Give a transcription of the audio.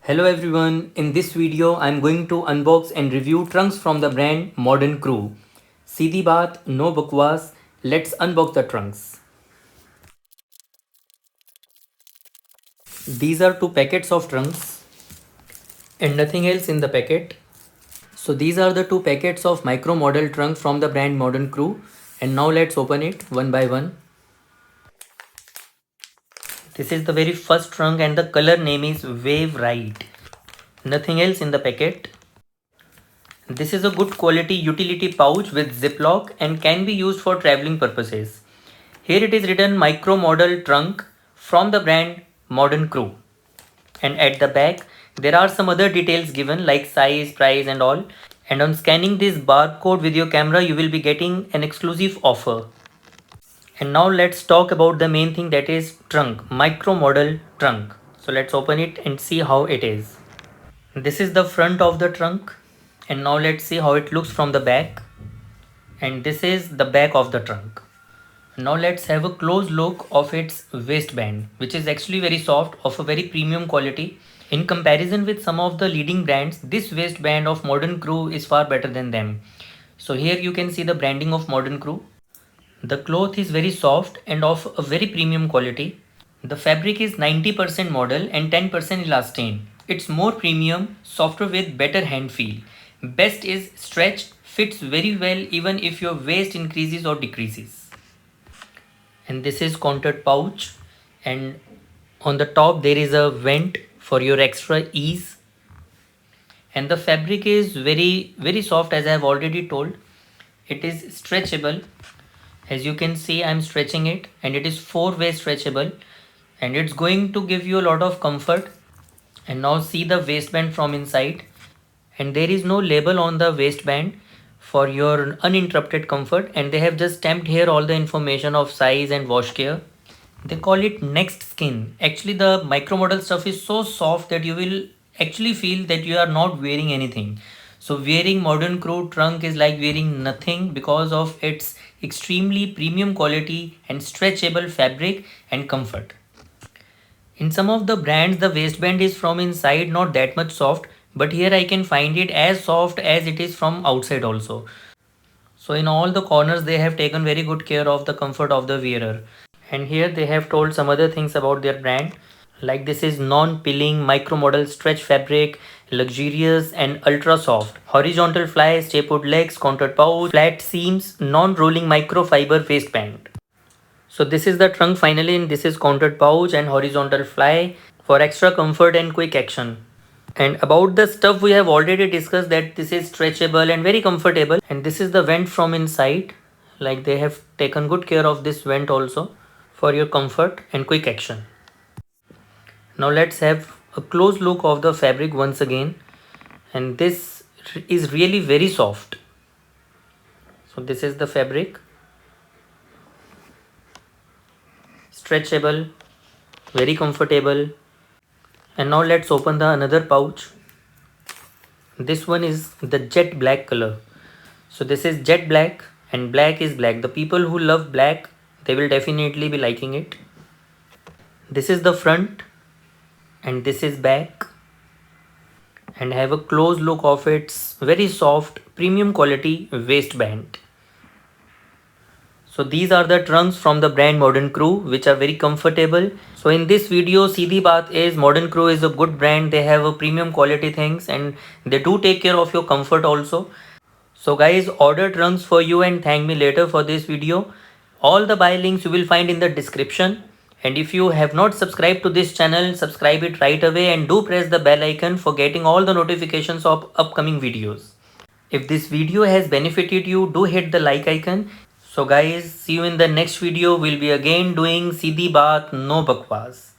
Hello everyone, in this video I am going to unbox and review trunks from the brand Modern Crew. सीधी बात, no बकवास, let's unbox the trunks. These are two packets of trunks and nothing else in the packet. So these are the two packets of micro model trunk from the brand Modern Crew, and now let's open it one by one. This is the very first trunk and the color name is Wave Ride. Nothing else in the packet. This is a good quality utility pouch with ziplock and can be used for traveling purposes. Here it is written micro model trunk from the brand Modern Crew. And at the back there are some other details given like size, price and all. And on scanning this barcode with your camera you will be getting an exclusive offer. And now let's talk about the main thing, that is trunk, micro model trunk. So let's open it and see how it is. This is the front of the trunk, and now let's see how it looks from the back. And this is the back of the trunk. Now let's have a close look of its waistband, which is actually very soft, of a very premium quality. In comparison with some of the leading brands, this waistband of Modern Crew is far better than them. So here you can see the branding of Modern Crew. The cloth is very soft and of a very premium quality. The fabric is 90% modal and 10% elastane. It's more premium, softer with better hand feel. Best is stretch, fits very well even if your waist increases or decreases. And this is contoured pouch, and on the top there is a vent for your extra ease. And the fabric is very soft, as I have already told. It is stretchable. As you can see, I am stretching it and it is 4-way stretchable, and it's going to give you a lot of comfort. And now see the waistband from inside, and there is no label on the waistband for your uninterrupted comfort, and they have just stamped here all the information of size and wash care. They call it Next Skin. Actually the micro model stuff is so soft that you will actually feel that you are not wearing anything. So wearing Modern Crew trunk is like wearing nothing because of its extremely premium quality and stretchable fabric and comfort. In some of the brands the waistband is from inside not that much soft, but here I can find it as soft as it is from outside also. So in all the corners they have taken very good care of the comfort of the wearer. And here they have told some other things about their brand, like this is non-pilling micro model stretch fabric, luxurious and ultra soft, horizontal fly, stay-put legs, contoured pouch, flat seams, non-rolling microfiber waistband. So this is the trunk finally, and this is contoured pouch and horizontal fly for extra comfort and quick action. And about the stuff we have already discussed that this is stretchable and very comfortable, and this is the vent from inside, like they have taken good care of this vent also for your comfort and quick action. Now let's have a close look of the fabric once again, and this is really very soft. So this is the fabric, stretchable, very comfortable. And now let's open the another pouch. This one is the jet black color. So this is jet black and black is black. The people who love black, they will definitely be liking it. This is the front and this is back, and have a close look of its very soft premium quality waistband. So these are the trunks from the brand Modern Crew, which are very comfortable. So in this video, Seedhi Baat is Modern Crew is a good brand. They have a premium quality things and they do take care of your comfort also. So guys, order trunks for you and thank me later for this video. All the buy links you will find in the description. And if you have not subscribed to this channel, subscribe it right away and do press the bell icon for getting all the notifications of upcoming videos. If this video has benefited you, do hit the like icon. So guys, see you in the next video. We'll be again doing Seedhi Baat, no bakwas.